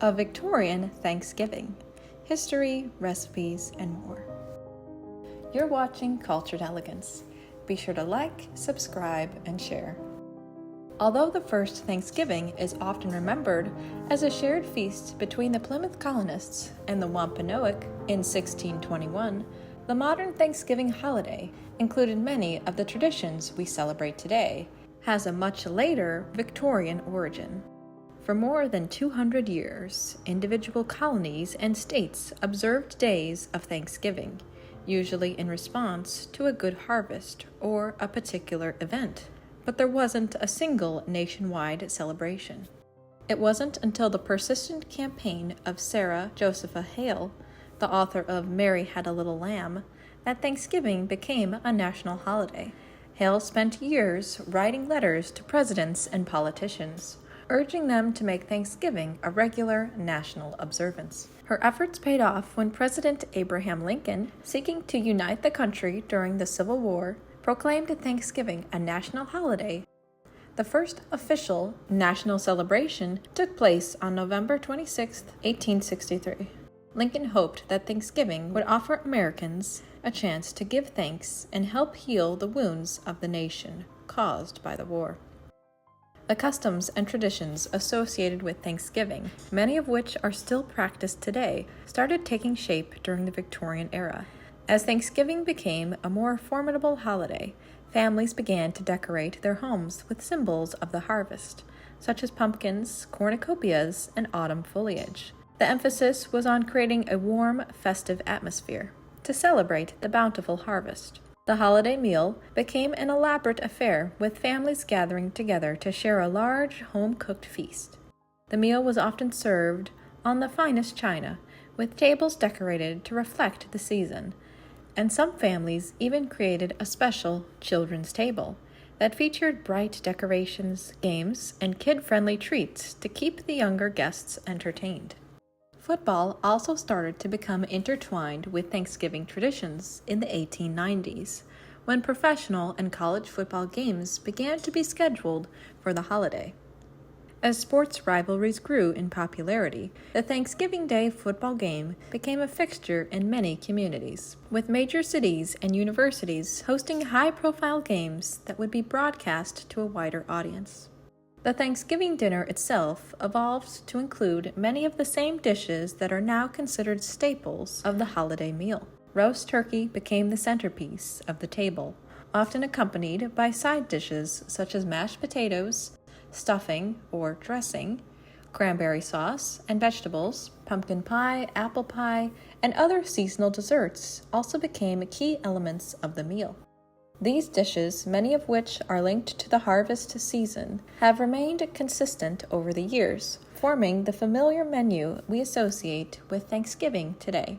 A Victorian Thanksgiving, history, recipes, and more. You're watching Cultured Elegance. Be sure to like, subscribe, and share. Although the first Thanksgiving is often remembered as a shared feast between the Plymouth colonists and the Wampanoag in 1621, the modern Thanksgiving holiday included many of the traditions we celebrate today, has a much later Victorian origin. For more than 200 years, individual colonies and states observed days of Thanksgiving, usually in response to a good harvest or a particular event. But there wasn't a single nationwide celebration. It wasn't until the persistent campaign of Sarah Josepha Hale, the author of Mary Had a Little Lamb, that Thanksgiving became a national holiday. Hale spent years writing letters to presidents and politicians, urging them to make Thanksgiving a regular national observance. Her efforts paid off when President Abraham Lincoln, seeking to unite the country during the Civil War, proclaimed Thanksgiving a national holiday. The first official national celebration took place on November 26, 1863. Lincoln hoped that Thanksgiving would offer Americans a chance to give thanks and help heal the wounds of the nation caused by the war. The customs and traditions associated with Thanksgiving, many of which are still practiced today, started taking shape during the Victorian era. As Thanksgiving became a more formidable holiday, families began to decorate their homes with symbols of the harvest, such as pumpkins, cornucopias, and autumn foliage. The emphasis was on creating a warm, festive atmosphere to celebrate the bountiful harvest. The holiday meal became an elaborate affair, with families gathering together to share a large, home-cooked feast. The meal was often served on the finest china, with tables decorated to reflect the season, and some families even created a special children's table that featured bright decorations, games, and kid-friendly treats to keep the younger guests entertained. Football also started to become intertwined with Thanksgiving traditions in the 1890s, when professional and college football games began to be scheduled for the holiday. As sports rivalries grew in popularity, the Thanksgiving Day football game became a fixture in many communities, with major cities and universities hosting high-profile games that would be broadcast to a wider audience. The Thanksgiving dinner itself evolved to include many of the same dishes that are now considered staples of the holiday meal. Roast turkey became the centerpiece of the table, often accompanied by side dishes such as mashed potatoes, stuffing or dressing, cranberry sauce, and vegetables. Pumpkin pie, apple pie, and other seasonal desserts also became key elements of the meal. These dishes, many of which are linked to the harvest season, have remained consistent over the years, forming the familiar menu we associate with Thanksgiving today.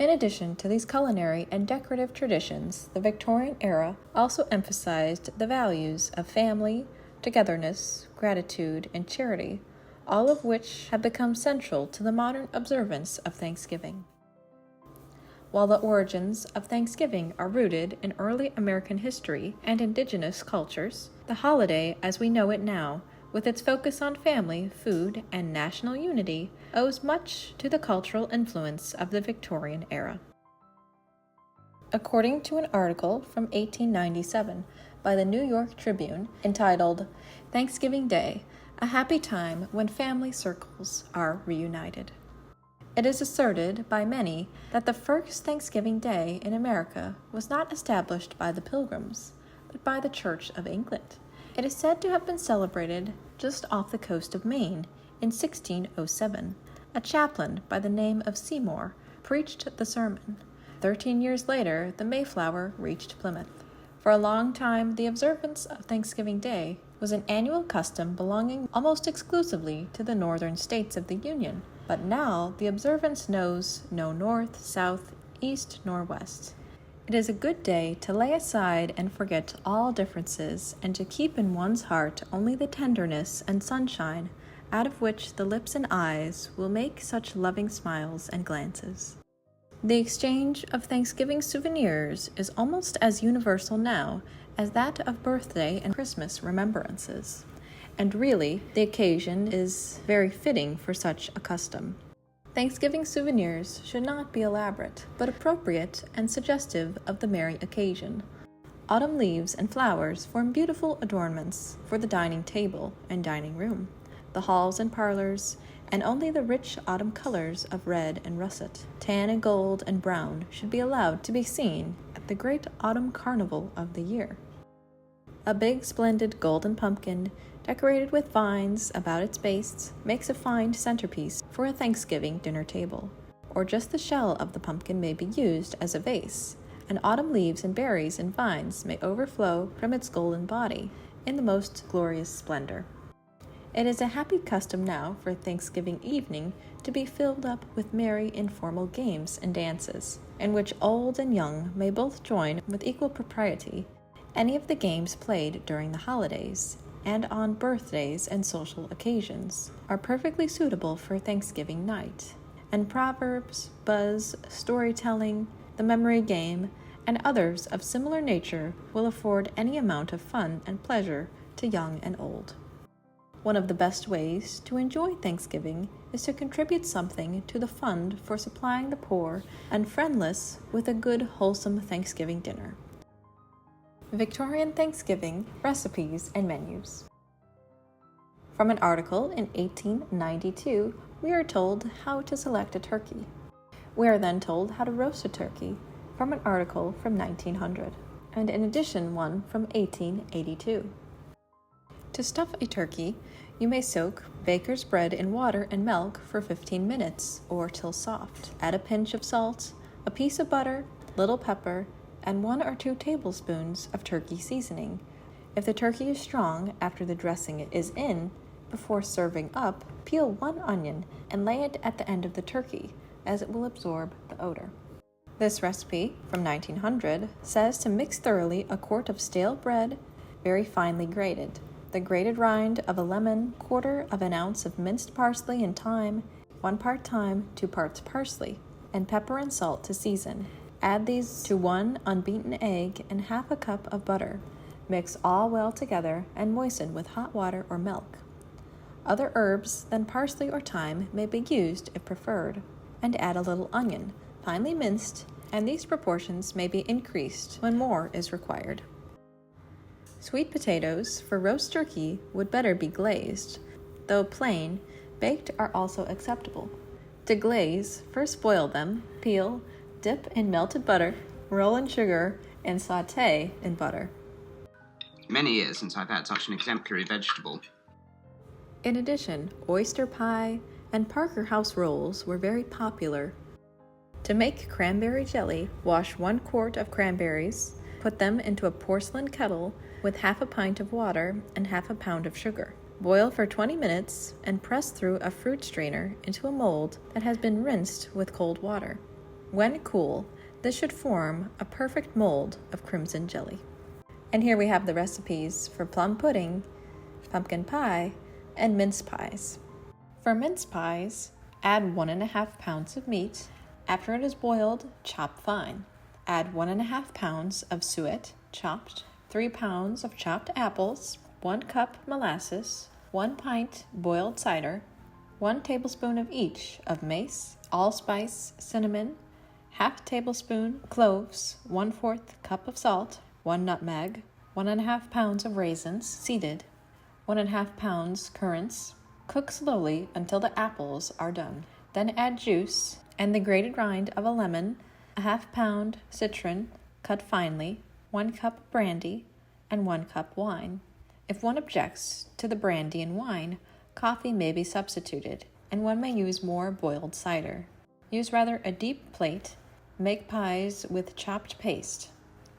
In addition to these culinary and decorative traditions, the Victorian era also emphasized the values of family, togetherness, gratitude, and charity, all of which have become central to the modern observance of Thanksgiving. While the origins of Thanksgiving are rooted in early American history and indigenous cultures, the holiday as we know it now, with its focus on family, food, and national unity, owes much to the cultural influence of the Victorian era. According to an article from 1897 by the New York Tribune entitled "Thanksgiving Day, a Happy Time When Family Circles Are Reunited," it is asserted by many that the first Thanksgiving Day in America was not established by the Pilgrims, but by the Church of England. It is said to have been celebrated just off the coast of Maine in 1607. A chaplain by the name of Seymour preached the sermon. 13 years later, the Mayflower reached Plymouth. For a long time, the observance of Thanksgiving Day was an annual custom belonging almost exclusively to the northern states of the Union. But now, the observance knows no north, south, east, nor west. It is a good day to lay aside and forget all differences, and to keep in one's heart only the tenderness and sunshine out of which the lips and eyes will make such loving smiles and glances. The exchange of Thanksgiving souvenirs is almost as universal now as that of birthday and Christmas remembrances. and really, the occasion is very fitting for such a custom. Thanksgiving souvenirs should not be elaborate, but appropriate and suggestive of the merry occasion. Autumn leaves and flowers form beautiful adornments for the dining table and dining room, the halls and parlors, and only the rich autumn colors of red and russet, tan and gold and brown should be allowed to be seen at the great autumn carnival of the year. A big splendid golden pumpkin, decorated with vines about its base, makes a fine centerpiece for a Thanksgiving dinner table. Or just the shell of the pumpkin may be used as a vase, and autumn leaves and berries and vines may overflow from its golden body in the most glorious splendor. It is a happy custom now for Thanksgiving evening to be filled up with merry informal games and dances, in which old and young may both join with equal propriety. Any of the games played during the holidays and on birthdays and social occasions are perfectly suitable for Thanksgiving night, and proverbs, buzz, storytelling, the memory game, and others of similar nature will afford any amount of fun and pleasure to young and old. One of the best ways to enjoy Thanksgiving is to contribute something to the fund for supplying the poor and friendless with a good, wholesome Thanksgiving dinner. Victorian Thanksgiving Recipes and Menus. From an article in 1892, we are told how to select a turkey. We are then told how to roast a turkey from an article from 1900, and in addition one from 1882. To stuff a turkey, you may soak baker's bread in water and milk for 15 minutes or till soft. Add a pinch of salt, a piece of butter, little pepper, and 1 or 2 tablespoons of turkey seasoning. If the turkey is strong after the dressing is in, before serving up, peel 1 onion and lay it at the end of the turkey, as it will absorb the odor. This recipe, from 1900, says to mix thoroughly a quart of stale bread, very finely grated, the grated rind of a lemon, 1/4 of an ounce of minced parsley and thyme, 1 part thyme, 2 parts parsley, and pepper and salt to season. Add these to 1 unbeaten egg and 1/2 cup of butter. Mix all well together and moisten with hot water or milk. Other herbs than parsley or thyme may be used if preferred, and add a little onion, finely minced, and these proportions may be increased when more is required. Sweet potatoes for roast turkey would better be glazed, though plain, baked are also acceptable. To glaze, first boil them, peel, dip in melted butter, roll in sugar, and sauté in butter. Many years since I've had such an exemplary vegetable. In addition, oyster pie and Parker House rolls were very popular. To make cranberry jelly, wash 1 quart of cranberries, put them into a porcelain kettle with 1/2 pint of water and 1/2 pound of sugar. Boil for 20 minutes and press through a fruit strainer into a mold that has been rinsed with cold water. When cool, this should form a perfect mold of crimson jelly. And here we have the recipes for plum pudding, pumpkin pie, and mince pies. For mince pies, add 1½ pounds of meat. After it is boiled, chop fine. Add 1½ pounds of suet, chopped, 3 pounds of chopped apples, 1 cup molasses, 1 pint boiled cider, 1 tablespoon of each of mace, allspice, cinnamon, 1/2 tablespoon cloves, 1/4 cup of salt, 1 nutmeg, 1½ pounds of raisins, seeded, 1½ pounds currants. Cook slowly until the apples are done. Then add juice and the grated rind of a lemon, 1/2 pound citron, cut finely, 1 cup brandy, and 1 cup wine. If one objects to the brandy and wine, coffee may be substituted, and one may use more boiled cider. Use rather a deep plate. Make pies with chopped paste.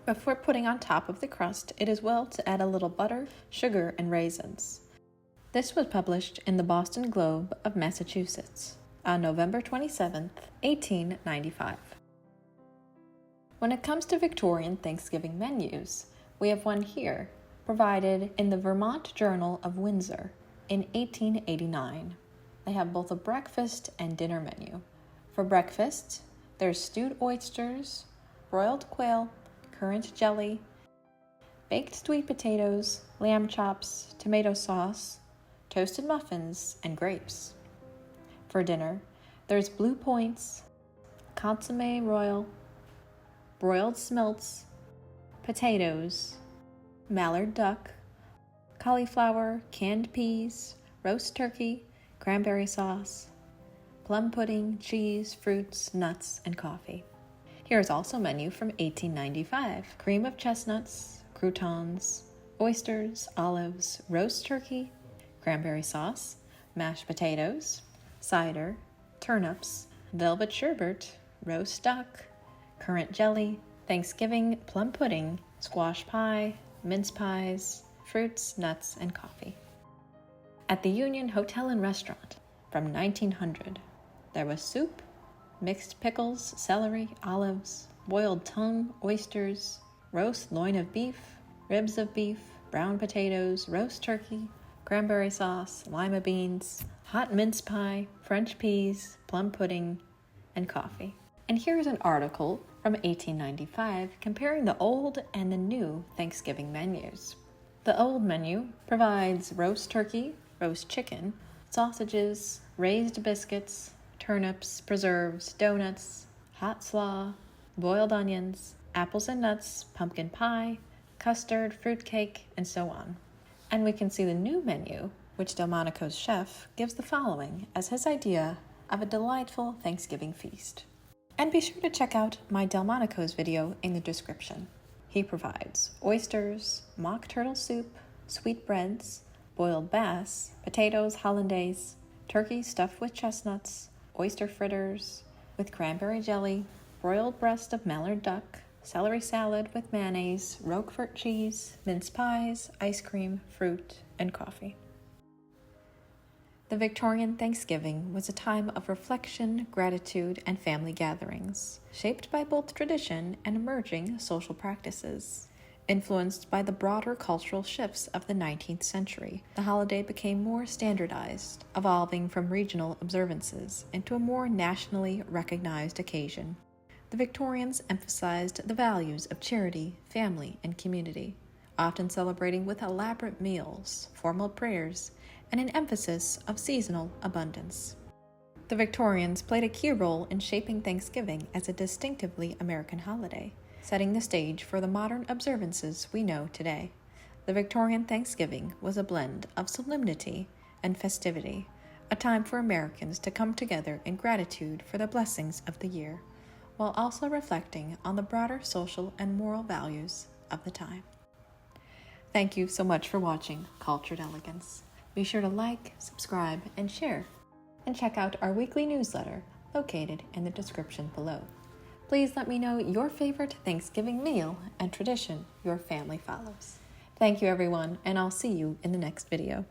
Before putting on top of the crust, it is well to add a little butter, sugar, and raisins. This was published in the Boston Globe of Massachusetts on November 27, 1895. When it comes to Victorian Thanksgiving menus, we have one here, provided in the Vermont Journal of Windsor in 1889. They have both a breakfast and dinner menu. For breakfast, there's stewed oysters, broiled quail, currant jelly, baked sweet potatoes, lamb chops, tomato sauce, toasted muffins, and grapes. For dinner, there's blue points, consommé royal, broiled smilts, potatoes, mallard duck, cauliflower, canned peas, roast turkey, cranberry sauce, plum pudding, cheese, fruits, nuts, and coffee. Here is also a menu from 1895. Cream of chestnuts, croutons, oysters, olives, roast turkey, cranberry sauce, mashed potatoes, cider, turnips, velvet sherbet, roast duck, currant jelly, Thanksgiving plum pudding, squash pie, mince pies, fruits, nuts, and coffee. At the Union Hotel and Restaurant from 1900, there was soup, mixed pickles, celery, olives, boiled tongue, oysters, roast loin of beef, ribs of beef, brown potatoes, roast turkey, cranberry sauce, lima beans, hot mince pie, French peas, plum pudding, and coffee. And here's an article from 1895 comparing the old and the new Thanksgiving menus. The old menu provides roast turkey, roast chicken, sausages, raised biscuits, turnips, preserves, donuts, hot slaw, boiled onions, apples and nuts, pumpkin pie, custard, fruitcake, and so on. And we can see the new menu, which Delmonico's chef gives the following as his idea of a delightful Thanksgiving feast. And be sure to check out my Delmonico's video in the description. He provides oysters, mock turtle soup, sweetbreads, boiled bass, potatoes hollandaise, turkey stuffed with chestnuts, oyster fritters with cranberry jelly, broiled breast of mallard duck, celery salad with mayonnaise, Roquefort cheese, mince pies, ice cream, fruit, and coffee. The Victorian Thanksgiving was a time of reflection, gratitude, and family gatherings, shaped by both tradition and emerging social practices. Influenced by the broader cultural shifts of the 19th century, the holiday became more standardized, evolving from regional observances into a more nationally recognized occasion. The Victorians emphasized the values of charity, family, and community, often celebrating with elaborate meals, formal prayers, and an emphasis of seasonal abundance. The Victorians played a key role in shaping Thanksgiving as a distinctively American holiday, setting the stage for the modern observances we know today. The Victorian Thanksgiving was a blend of solemnity and festivity, a time for Americans to come together in gratitude for the blessings of the year, while also reflecting on the broader social and moral values of the time. Thank you so much for watching Cultured Elegance. Be sure to like, subscribe, and share, and check out our weekly newsletter located in the description below. Please let me know your favorite Thanksgiving meal and tradition your family follows. Thank you, everyone, and I'll see you in the next video.